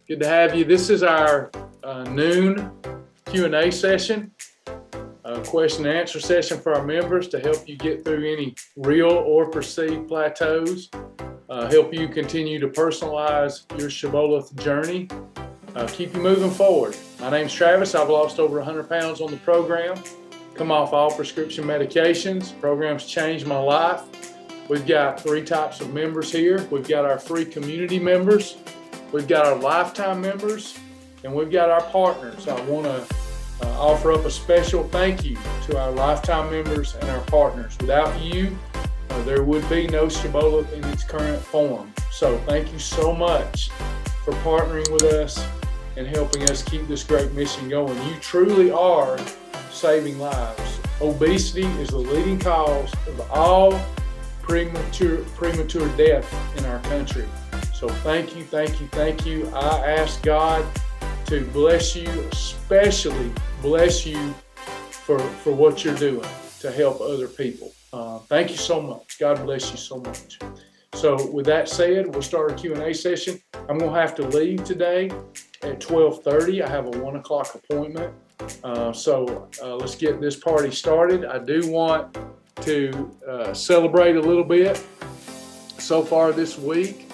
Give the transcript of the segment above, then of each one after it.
Good to have you. This is our noon Q&A session, question and answer session for our members to help you get through any real or perceived plateaus, help you continue to personalize your Shibboleth journey, keep you moving forward. My name's Travis. I've lost over 100 pounds on the program, come off all prescription medications. Program's changed my life. We've got three types of members here. We've got our free community members, we've got our lifetime members, and we've got our partners. I want to offer up a special thank you to our lifetime members and our partners. Without you, there would be no Shibboleth in its current form. So thank you so much for partnering with us and helping us keep this great mission going. You truly are saving lives. Obesity is the leading cause of all premature death in our country. So thank you, thank you, thank you. I ask God to bless you, especially bless you for what you're doing to help other people. Thank you so much. God bless you so much. So with that said, we'll start a Q&A session. I'm going to have to leave today at 12:30. I have a 1 o'clock appointment. So let's get this party started. I do want to celebrate a little bit. So far this week,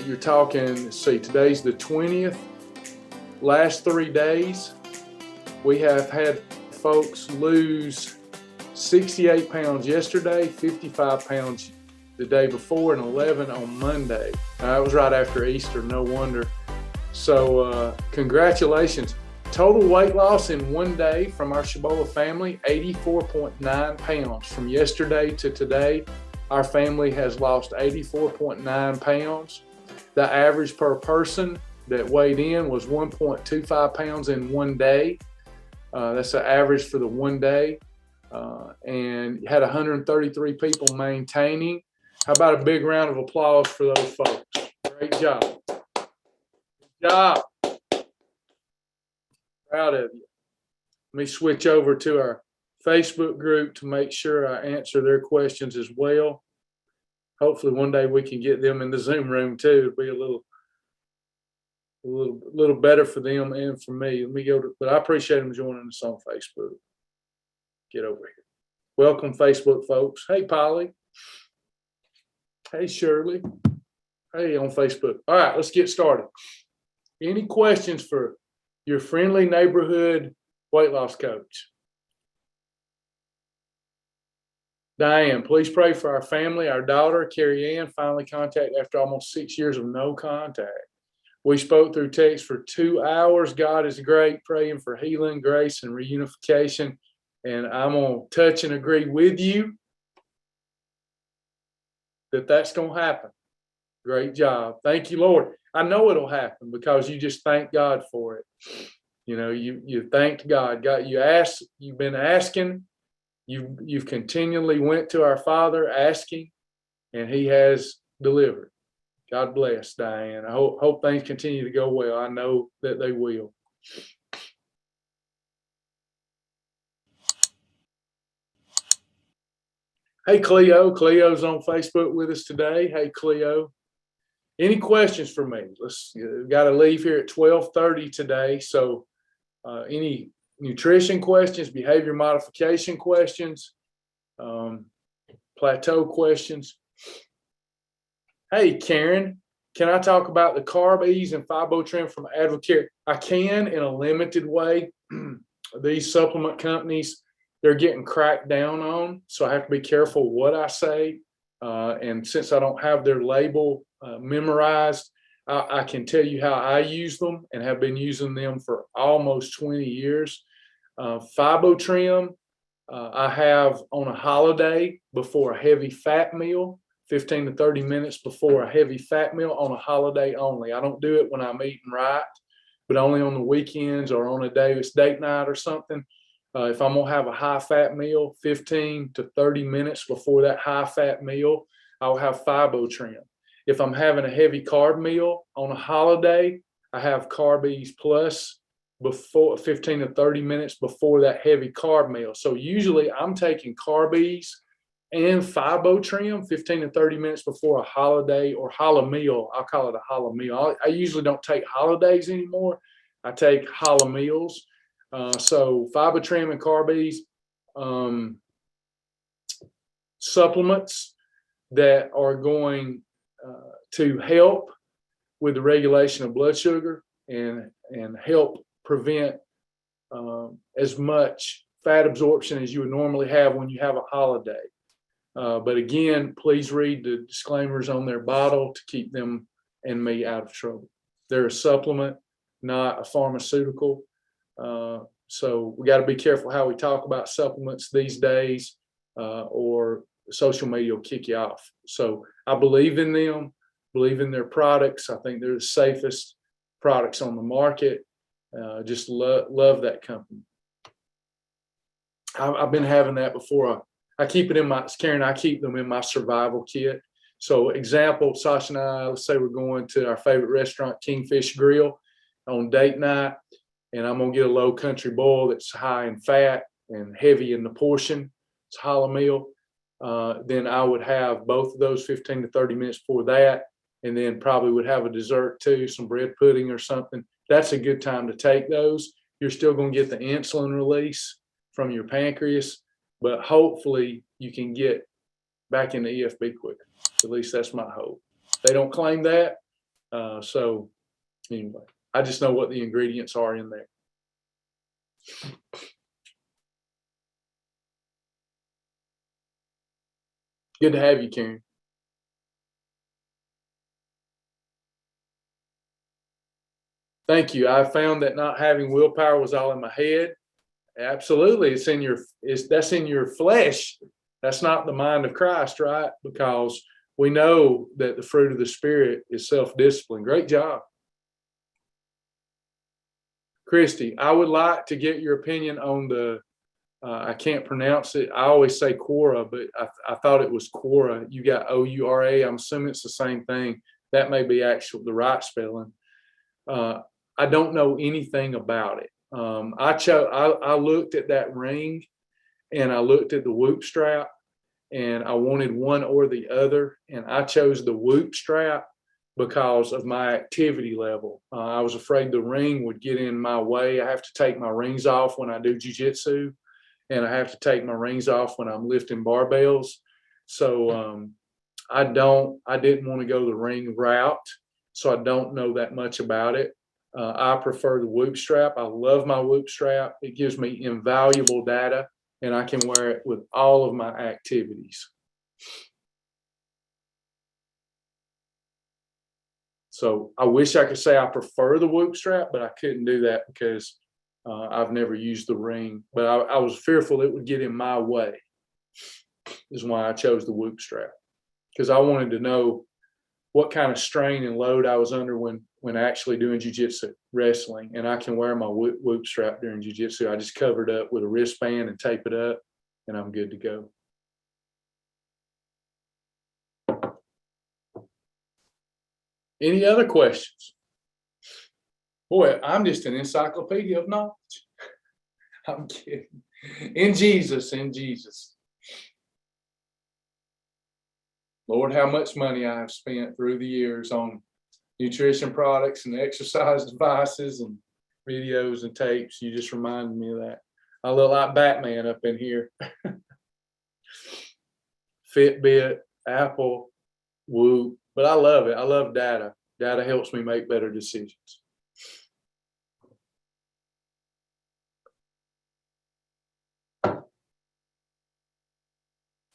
you're talking, let's see, today's the 20th. Last 3 days, we have had folks lose 68 pounds yesterday, 55 pounds the day before, and 11 on Monday. That was right after Easter, no wonder. So congratulations. Total weight loss in 1 day from our Shibboleth family, 84.9 pounds. From yesterday to today, our family has lost 84.9 pounds. The average per person that weighed in was 1.25 pounds in 1 day. That's the average for the 1 day. And had 133 people maintaining. How about a big round of applause for those folks? Great job. Good job. Proud of you. Let me switch over to our Facebook group to make sure I answer their questions as well. Hopefully one day we can get them in the Zoom room too. It'll be a little better for them and for me. Let me go to, but I appreciate them joining us on Facebook. Get over here. Welcome, Facebook folks. Hey, Polly. Hey, Shirley. Hey, on Facebook. All right, let's get started. Any questions for your friendly neighborhood weight loss coach? Diane, please pray for our family. Our daughter, Carrie Ann, finally contacted after almost 6 years of no contact. We spoke through text for 2 hours. God is great, praying for healing, grace, and reunification. And I'm going to touch and agree with you that that's going to happen. Great job. Thank you, Lord. I know it'll happen because you just thank God for it. You know, you thanked God. You've been asking. You've continually went to our Father asking, and He has delivered. God bless, Diane. I hope things continue to go well. I know that they will. Hey, Cleo. Cleo's on Facebook with us today. Hey, Cleo. Any questions for me? Got to leave here at 12:30 today. So any nutrition questions, behavior modification questions, plateau questions? Hey, Karen, can I talk about the Carb Ease and Fibotrim from Advocare? I can in a limited way. These supplement companies, they're getting cracked down on, so I have to be careful what I say. And since I don't have their label memorized, I can tell you how I use them and have been using them for almost 20 years. Fibotrim, I have on a holiday before a heavy fat meal, 15 to 30 minutes before a heavy fat meal on a holiday only. I don't do it when I'm eating right, but only on the weekends or on a day it's date night or something. If I'm going to have a high-fat meal, 15 to 30 minutes before that high-fat meal, I'll have Fibotrim. If I'm having a heavy carb meal on a holiday, I have Carb Ease Plus before 15 to 30 minutes before that heavy carb meal. So usually I'm taking Carb Ease and Fibo Trim 15 to 30 minutes before a holiday or holla meal. I'll call it a holla meal. I usually don't take holidays anymore. I take holla meals. So Fibo Trim and Carbies, supplements that are going to help with the regulation of blood sugar and help prevent as much fat absorption as you would normally have when you have a holiday. But again, please read the disclaimers on their bottle to keep them and me out of trouble. They're a supplement, not a pharmaceutical. So we got to be careful how we talk about supplements these days, or social media will kick you off. So I believe in them, believe in their products. I think they're the safest products on the market. Just love that company. I've been having that before. I keep it in my, Karen, I keep them in my survival kit. So example, Sasha and I, let's say we're going to our favorite restaurant, Kingfish Grill, on date night, and I'm going to get a low country boil that's high in fat and heavy in the portion. It's a holla meal. Then I would have both of those 15 to 30 minutes before that, and then probably would have a dessert too, some bread pudding or something. That's a good time to take those. You're still going to get the insulin release from your pancreas, but hopefully you can get back into EFB quicker. At least that's my hope. They don't claim that. So anyway, I just know what the ingredients are in there. Good to have you, Karen. Thank you. I found that not having willpower was all in my head. Absolutely. That's in your flesh. That's not the mind of Christ, right? Because we know that the fruit of the Spirit is self-discipline. Great job. Christy, I would like to get your opinion on the, I can't pronounce it. I always say Quora, but I thought it was Quora. You got O-U-R-A. I'm assuming it's the same thing. That may be the right spelling. I don't know anything about it. I looked at that ring and I looked at the Whoop strap and I wanted one or the other. And I chose the Whoop strap because of my activity level. I was afraid the ring would get in my way. I have to take my rings off when I do jiu-jitsu, and I have to take my rings off when I'm lifting barbells. So I didn't want to go the ring route. So I don't know that much about it. I prefer the Whoop strap. I love my Whoop strap. It gives me invaluable data, and I can wear it with all of my activities. So I wish I could say I prefer the Whoop strap, but I couldn't do that because I've never used the ring. But I was fearful it would get in my way, is why I chose the Whoop strap, because I wanted to know what kind of strain and load I was under when actually doing jiu-jitsu wrestling. And I can wear my Whoop strap during jiu-jitsu. I just cover it up with a wristband and tape it up, and I'm good to go. Any other questions? Boy, I'm just an encyclopedia of knowledge. I'm kidding. In Jesus. Lord, how much money I have spent through the years on nutrition products and exercise devices and videos and tapes. You just reminded me of that. I look like Batman up in here. Fitbit, Apple, Whoop. But I love it. I love data. Data helps me make better decisions.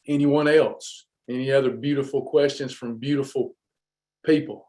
Anyone else? Any other beautiful questions from beautiful people?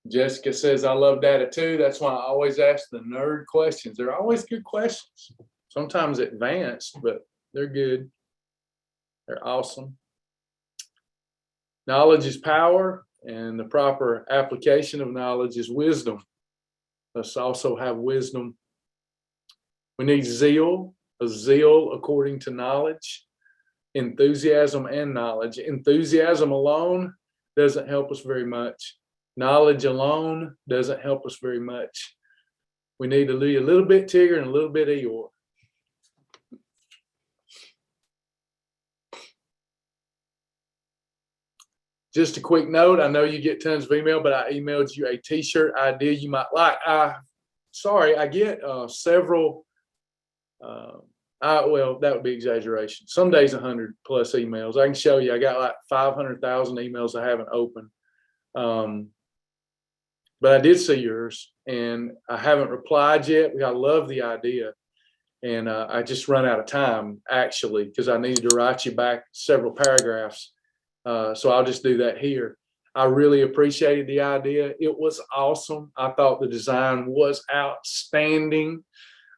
Jessica says, I love data too. That's why I always ask the nerd questions. They're always good questions. Sometimes advanced, but they're good. They're awesome. Knowledge is power, and the proper application of knowledge is wisdom. Let's also have wisdom. We need zeal. a zeal according to knowledge, enthusiasm and knowledge. Enthusiasm alone doesn't help us very much. Knowledge alone doesn't help us very much. We need to be a little bit Tigger and a little bit Eeyore. Just a quick note, I know you get tons of email, but I emailed you a t-shirt idea you might like. I get several, well, that would be exaggeration. Some days 100 plus emails. I can show you, I got like 500,000 emails I haven't opened. But I did see yours and I haven't replied yet. I love the idea. And I just run out of time actually, because I needed to write you back several paragraphs. So I'll just do that here. I really appreciated the idea. It was awesome. I thought the design was outstanding.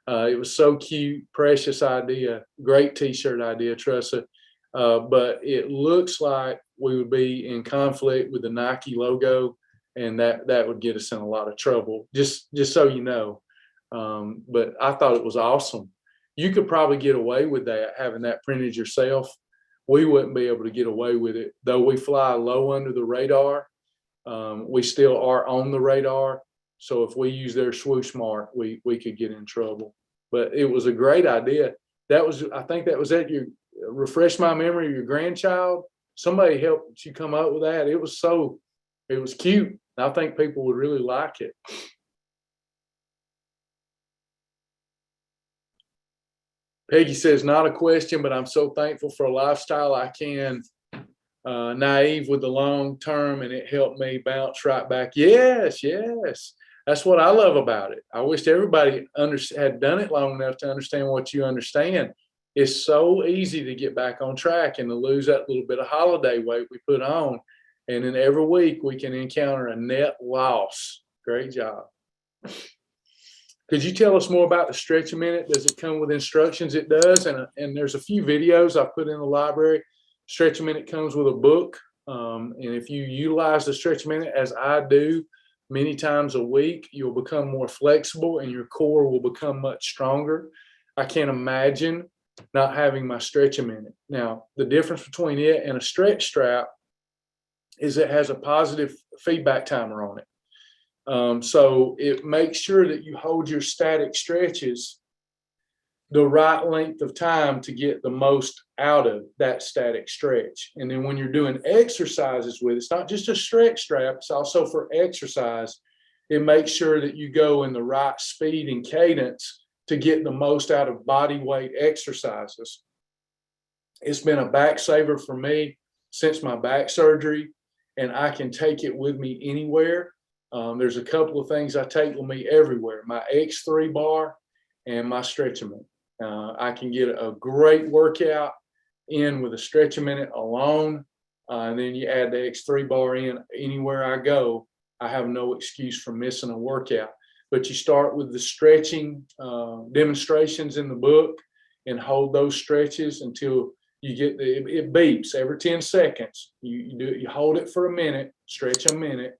It was so cute, precious idea, great t-shirt idea, Tressa. But it looks like we would be in conflict with the Nike logo, and that would get us in a lot of trouble, just so you know. But I thought it was awesome. You could probably get away with that, having that printed yourself. We wouldn't be able to get away with it. Though we fly low under the radar, we still are on the radar. So if we use their swoosh mark, we could get in trouble. But it was a great idea. I think that was at your, refresh my memory, your grandchild. Somebody helped you come up with that. It was cute. I think people would really like it. Peggy says, not a question, but I'm so thankful for a lifestyle I can. Naive with the long term, and it helped me bounce right back. Yes. That's what I love about it. I wish everybody had done it long enough to understand what you understand. It's so easy to get back on track and to lose that little bit of holiday weight we put on. And then every week we can encounter a net loss. Great job. Could you tell us more about the Stretch a Minute? Does it come with instructions? It does. And there's a few videos I put in the library. Stretch a Minute comes with a book. And if you utilize the Stretch a Minute, as I do many times a week, you'll become more flexible and your core will become much stronger. I can't imagine not having my Stretch a Minute. Now, the difference between it and a stretch strap is it has a positive feedback timer on it. So it makes sure that you hold your static stretches the right length of time to get the most out of that static stretch. And then when you're doing exercises with it, it's not just a stretch strap, it's also for exercise. It makes sure that you go in the right speed and cadence to get the most out of body weight exercises. It's been a back saver for me since my back surgery, and I can take it with me anywhere. There's a couple of things I take with me everywhere, my X3 bar and my Stretch a Minute. I can get a great workout in with a Stretch a Minute alone, and then you add the X3 bar in anywhere I go. I have no excuse for missing a workout. But you start with the stretching demonstrations in the book and hold those stretches until you get it beeps every 10 seconds. You hold it for a minute, stretch a minute,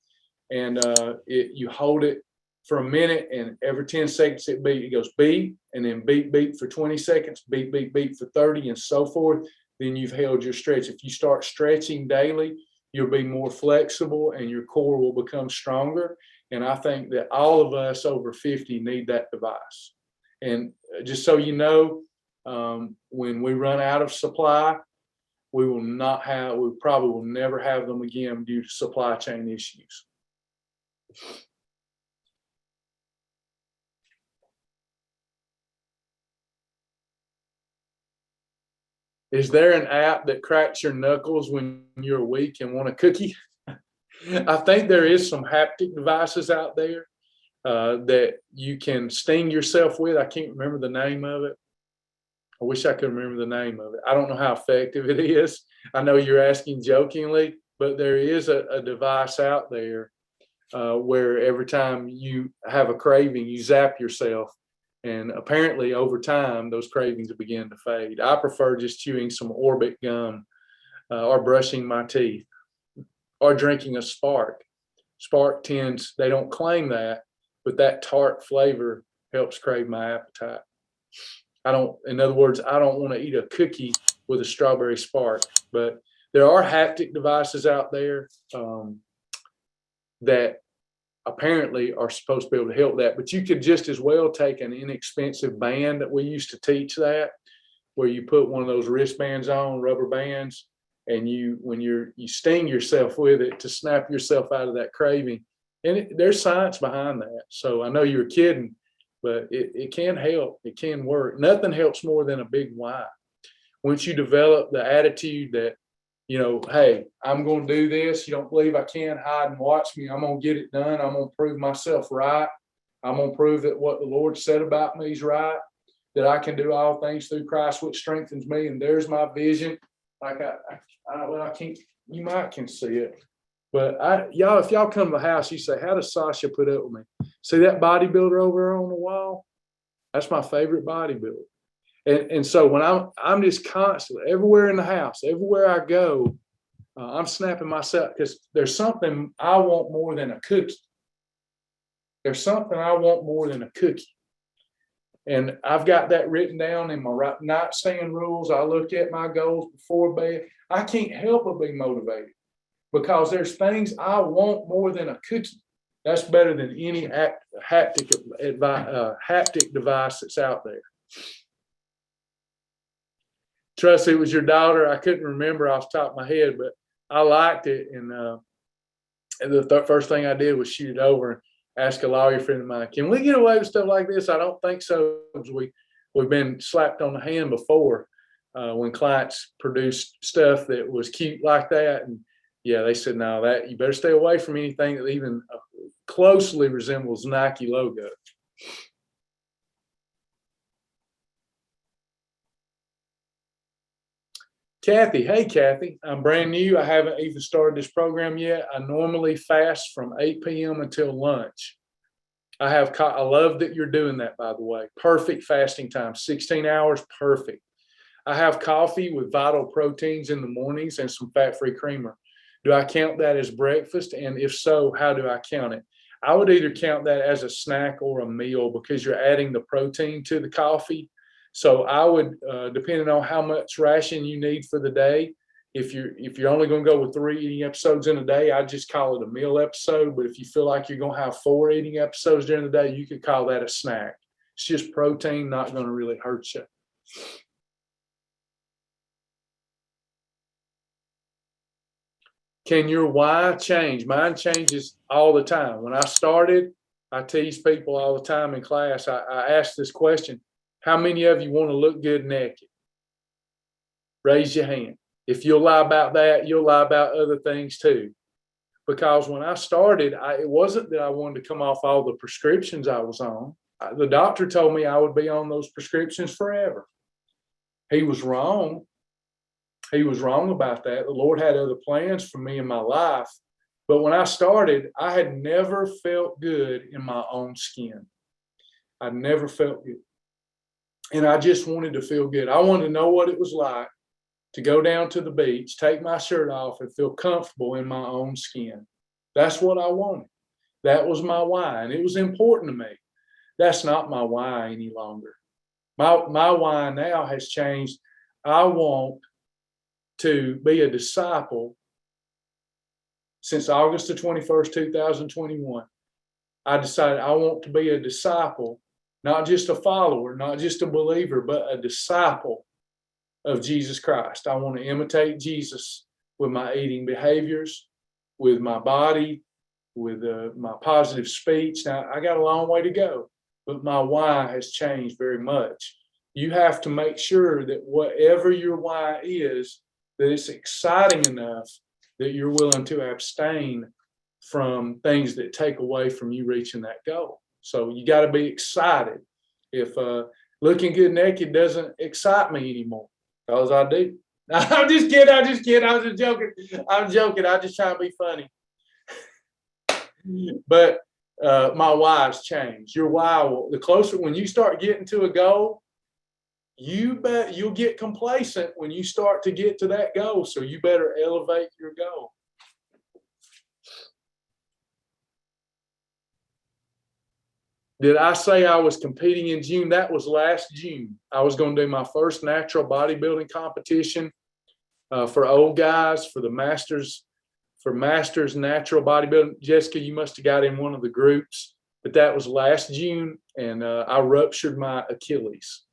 and you hold it for a minute, and every 10 seconds it goes beep, and then beep, beep for 20 seconds, beep, beep, beep for 30, and so forth. Then you've held your stretch. If you start stretching daily, you'll be more flexible and your core will become stronger. And I think that all of us over 50 need that device. And just so you know, when we run out of supply, we probably will never have them again due to supply chain issues. Is there an app that cracks your knuckles when you're weak and want a cookie? I think there is some haptic devices out there that you can sting yourself with. I can't remember the name of it. I wish I could remember the name of it. I don't know how effective it is. I know you're asking jokingly, but there is a device out there where every time you have a craving, you zap yourself. And apparently over time, those cravings begin to fade. I prefer just chewing some Orbit gum or brushing my teeth or drinking a Spark. Spark they don't claim that, but that tart flavor helps crave my appetite. In other words, I don't want to eat a cookie with a strawberry spark. But there are haptic devices out there that apparently are supposed to be able to help that. But you could just as well take an inexpensive band that we used to teach that, where you put one of those wristbands on, rubber bands, and you sting yourself with it to snap yourself out of that craving. And there's science behind that. So I know you're kidding, but it can help. It can work. Nothing helps more than a big why. Once you develop the attitude that, hey, I'm going to do this. You don't believe I can? Hide and watch me. I'm going to get it done. I'm going to prove myself right. I'm going to prove that what the Lord said about me is right, that I can do all things through Christ, which strengthens me. And there's my vision. Like I can't, you might can see it. But if y'all come to the house, you say, how does Sasha put up with me? See that bodybuilder over there on the wall? That's my favorite bodybuilder. And so when I'm just constantly everywhere in the house, everywhere I go, I'm snapping myself because there's something I want more than a cookie. There's something I want more than a cookie. And I've got that written down in my nightstand rules. I look at my goals before bed. I can't help but be motivated because there's things I want more than a cookie. That's better than any haptic device that's out there. Trust it was your daughter. I couldn't remember off the top of my head, but I liked it. And the first thing I did was shoot it over and ask a lawyer friend of mine, can we get away with stuff like this? I don't think so. We've been slapped on the hand before when clients produced stuff that was cute like that. And yeah, they said, no, that you better stay away from anything that even closely resembles Nike logo. Kathy, hey Kathy, I'm brand new. I haven't even started this program yet. I normally fast from 8 p.m. until lunch. I love that you're doing that, by the way. Perfect fasting time, 16 hours, perfect. I have coffee with vital proteins in the mornings and some fat-free creamer. Do I count that as breakfast? And if so, how do I count it? I would either count that as a snack or a meal because you're adding the protein to the coffee. So I would, depending on how much ration you need for the day, if you're only going to go with 3 eating episodes in a day, I'd just call it a meal episode. But if you feel like you're going to have 4 eating episodes during the day, you could call that a snack. It's just protein, not going to really hurt you. Can your why change? Mine changes all the time. When I started, I tease people all the time in class. I ask this question: how many of you want to look good naked? Raise your hand. If you'll lie about that, you'll lie about other things too. Because when I started, it wasn't that I wanted to come off all the prescriptions I was on. The doctor told me I would be on those prescriptions forever. He was wrong. He was wrong about that. The Lord had other plans for me in my life. But when I started, I had never felt good in my own skin. I never felt good. And I just wanted to feel good. I wanted to know what it was like to go down to the beach, take my shirt off, and feel comfortable in my own skin. That's what I wanted. That was my why, and it was important to me. That's not my why any longer. My why now has changed. I want to be a disciple. Since August the 21st, 2021, I decided I want to be a disciple, not just a follower, not just a believer, but a disciple of Jesus Christ. I want to imitate Jesus with my eating behaviors, with my body, with my positive speech. Now, I got a long way to go, but my why has changed very much. You have to make sure that whatever your why is, that it's exciting enough that you're willing to abstain from things that take away from you reaching that goal. So you got to be excited. If looking good naked doesn't excite me anymore, because I do. I'm just kidding. I was just joking. I'm joking. I just trying to be funny. But my why's changed. Your why, the closer, when you start getting to a goal, you bet you'll get complacent when you start to get to that goal. So you better elevate your goal. Did I say I was competing in June? That was last June. I was going to do my first natural bodybuilding competition for old guys for the Masters, for Masters Natural Bodybuilding. Jessica, you must have got in one of the groups, but that was last June, and I ruptured my Achilles.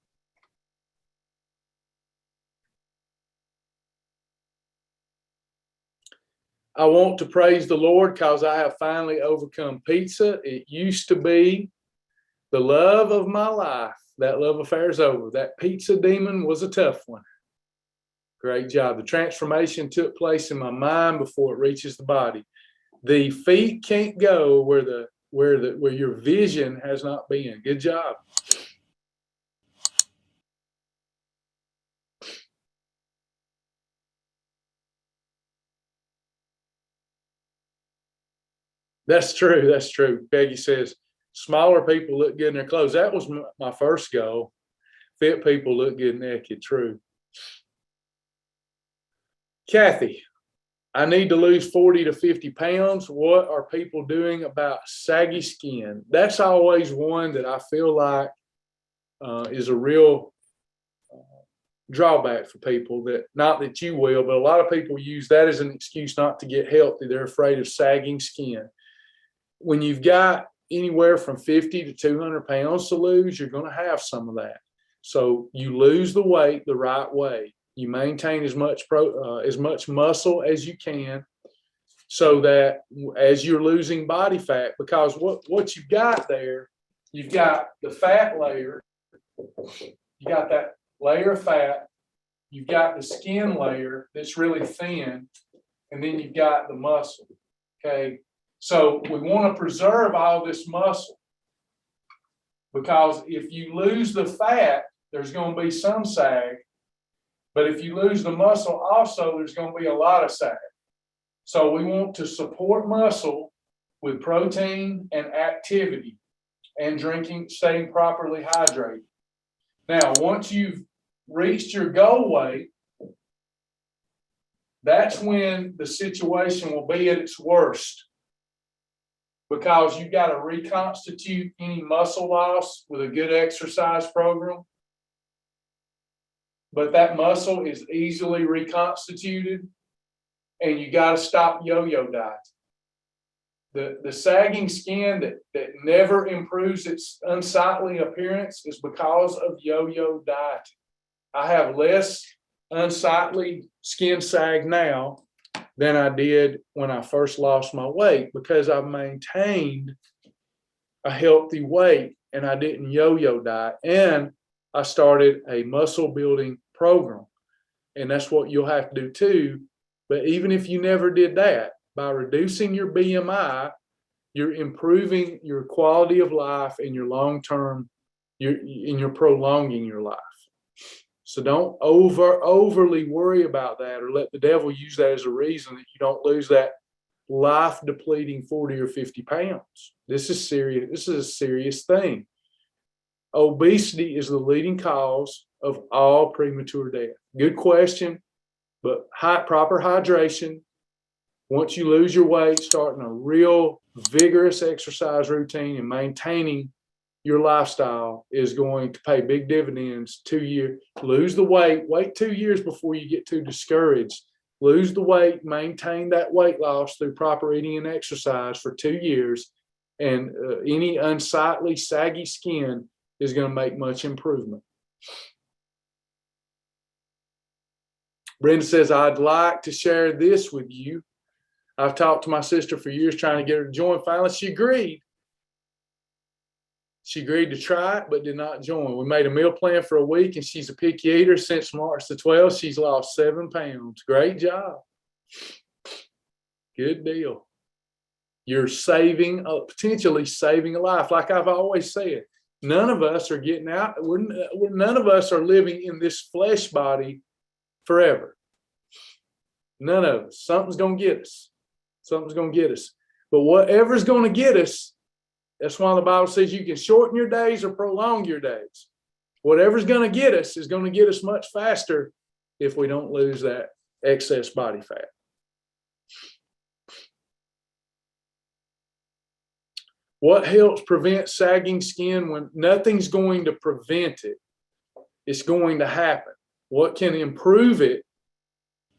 I want to praise the Lord because I have finally overcome pizza. It used to be the love of my life. That love affair is over. That pizza demon was a tough one. Great job. The transformation took place in my mind before it reaches the body. The feet can't go where your vision has not been. Good job. That's true. That's true. Peggy says, smaller people look good in their clothes. That was my first goal. Fit people look good naked. True. Kathy, I need to lose 40 to 50 pounds. What are people doing about saggy skin? That's always one that I feel like is a real drawback for people. That, not that you will, but a lot of people use that as an excuse not to get healthy. They're afraid of sagging skin. When you've got anywhere from 50 to 200 pounds to lose, you're going to have some of that. So you lose the weight the right way. You maintain as much muscle as you can, so that as you're losing body fat, because what you've got there, you've got the fat layer, you got that layer of fat, you've got the skin layer that's really thin, and then you've got the muscle. Okay, so we want to preserve all this muscle, because if you lose the fat, there's going to be some sag. But if you lose the muscle also, there's going to be a lot of sag. So we want to support muscle with protein and activity and drinking, staying properly hydrated. Now, once you've reached your goal weight, that's when the situation will be at its worst, because you've got to reconstitute any muscle loss with a good exercise program. But that muscle is easily reconstituted, and you got to stop yo-yo dieting. The sagging skin that never improves its unsightly appearance is because of yo-yo dieting. I have less unsightly skin sag now than I did when I first lost my weight, because I've maintained a healthy weight and I didn't yo-yo diet. And I started a muscle building program, and that's what you'll have to do too. But even if you never did that, by reducing your BMI, you're improving your quality of life and your long-term, you're prolonging your life. So don't overly worry about that, or let the devil use that as a reason that you don't lose that life depleting 40 or 50 pounds. This is serious. This is a serious thing. Obesity is the leading cause of all premature death. Good question, but proper hydration. Once you lose your weight, starting a real vigorous exercise routine and maintaining your lifestyle is going to pay big dividends. 2 years, lose the weight, wait 2 years before you get too discouraged. Lose the weight, maintain that weight loss through proper eating and exercise for 2 years, and any unsightly, saggy skin is going to make much improvement. Brenda says, I'd like to share this with you. I've talked to my sister for years trying to get her to join. Finally, she agreed. She agreed to try it, but did not join. We made a meal plan for a week, and she's a picky eater. Since March the 12th, she's lost 7 pounds. Great job. Good deal. You're potentially saving a life. Like I've always said, none of us are getting out. None of us are living in this flesh body forever. None of us. Something's going to get us. Something's going to get us. But whatever's going to get us, that's why the Bible says you can shorten your days or prolong your days. Whatever's going to get us is going to get us much faster if we don't lose that excess body fat. What helps prevent sagging skin when nothing's going to prevent it? It's going to happen. What can improve it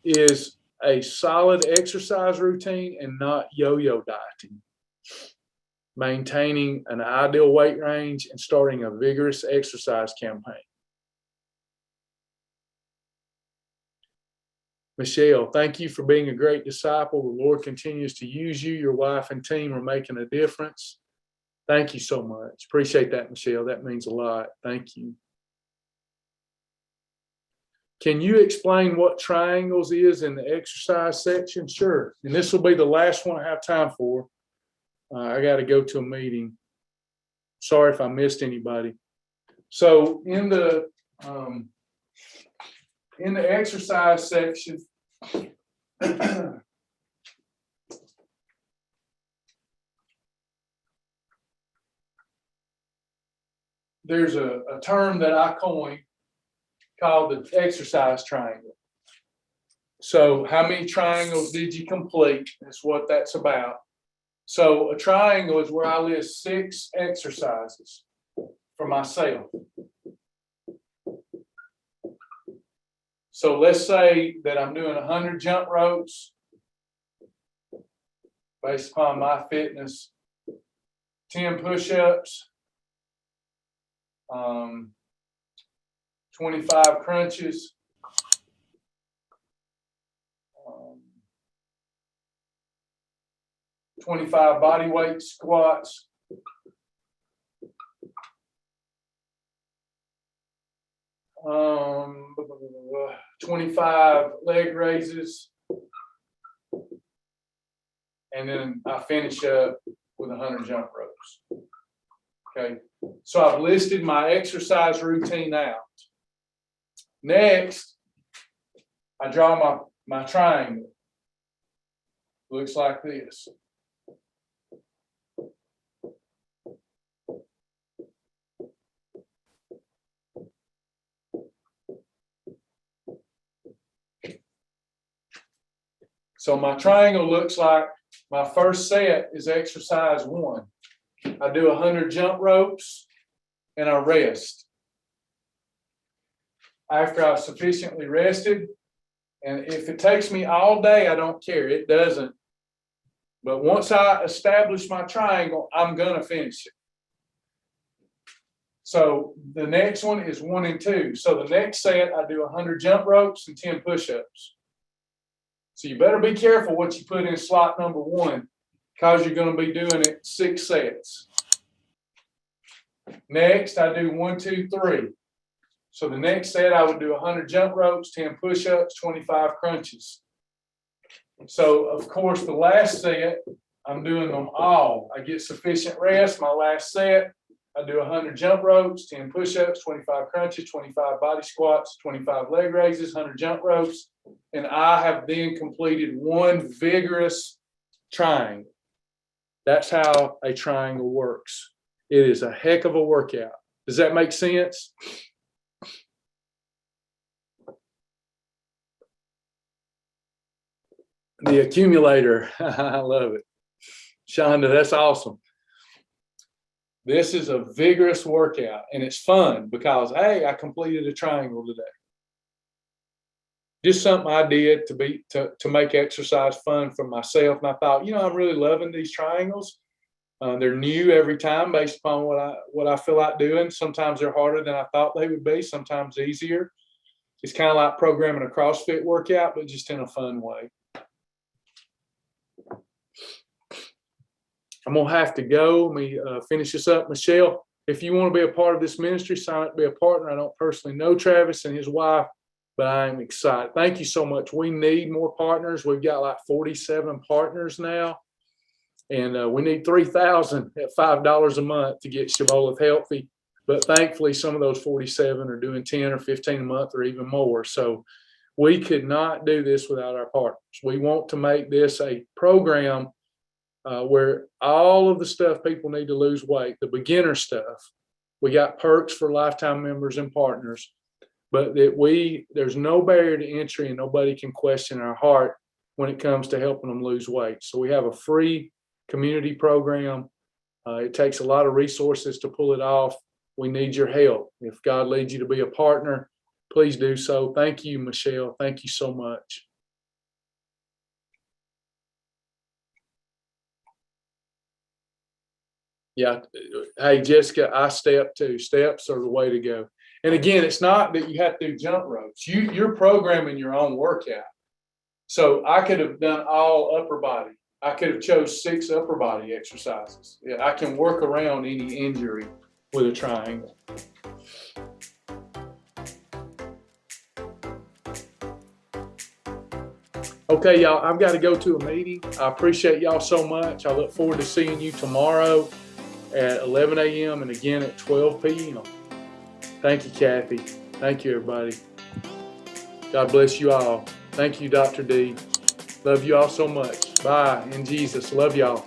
is a solid exercise routine and not yo-yo dieting. Maintaining an ideal weight range and starting a vigorous exercise campaign. Michelle, thank you for being a great disciple. The Lord continues to use you. Your wife and team are making a difference. Thank you so much. Appreciate that, Michelle. That means a lot. Thank you. Can you explain what triangles is in the exercise section? Sure. And this will be the last one I have time for. I got to go to a meeting. Sorry if I missed anybody. So in the exercise section, there's a term that I coined called the exercise triangle. So how many triangles did you complete? That's what that's about. So a triangle is where I list 6 exercises for myself. So let's say that I'm doing 100 jump ropes based upon my fitness, 10 push-ups, 25 crunches, 25 body weight squats, 25 leg raises, and then I finish up with 100 jump ropes. Okay, so I've listed my exercise routine out. Next, I draw my triangle. Looks like this. So my triangle looks like my first set is exercise 1. I do 100 jump ropes and I rest. After I've sufficiently rested, and if it takes me all day, I don't care. It doesn't. But once I establish my triangle, I'm going to finish it. So the next one is 1 and 2. So the next set, I do 100 jump ropes and 10 push-ups. So you better be careful what you put in slot number 1 because you're going to be doing it 6 sets. Next, I do 1, 2, 3. So the next set, I would do 100 jump ropes, 10 push-ups, 25 crunches. So, of course, the last set, I'm doing them all. I get sufficient rest. My last set, I do 100 jump ropes, 10 push-ups, 25 crunches, 25 body squats, 25 leg raises, 100 jump ropes, and I have then completed 1 vigorous triangle. That's how a triangle works. It is a heck of a workout. Does that make sense? The accumulator. I love it. Shonda, that's awesome. This is a vigorous workout, and it's fun because, hey, I completed a triangle today. Just something I did to make exercise fun for myself. And I thought, I'm really loving these triangles. They're new every time based upon what I feel like doing. Sometimes they're harder than I thought they would be, sometimes easier. It's kind of like programming a CrossFit workout, but just in a fun way. I'm going to have to go. Let me finish this up. Michelle, if you want to be a part of this ministry, sign up to be a partner. I don't personally know Travis and his wife, but I'm excited. Thank you so much. We need more partners. We've got like 47 partners now, and we need 3,000 at $5 a month to get Shibboleth healthy. But thankfully, some of those 47 are doing 10 or 15 a month or even more. So we could not do this without our partners. We want to make this a program where all of the stuff people need to lose weight, the beginner stuff, we got perks for lifetime members and partners, but that there's no barrier to entry and nobody can question our heart when it comes to helping them lose weight. So we have a free community program It takes a lot of resources to pull it off. We need your help. If God leads you to be a partner, please do so. Thank you, Michelle. Thank you so much. Yeah. Hey, Jessica, I step too. Steps are the way to go. And again, it's not that you have to do jump ropes. You're programming your own workout. So I could have done all upper body. I could have chose 6 upper body exercises. Yeah, I can work around any injury with a triangle. Okay, y'all, I've got to go to a meeting. I appreciate y'all so much. I look forward to seeing you tomorrow at 11 a.m. and again at 12 p.m. Thank you, Kathy. Thank you, everybody. God bless you all. Thank you, Dr. D. Love you all so much. Bye. In Jesus. Love y'all.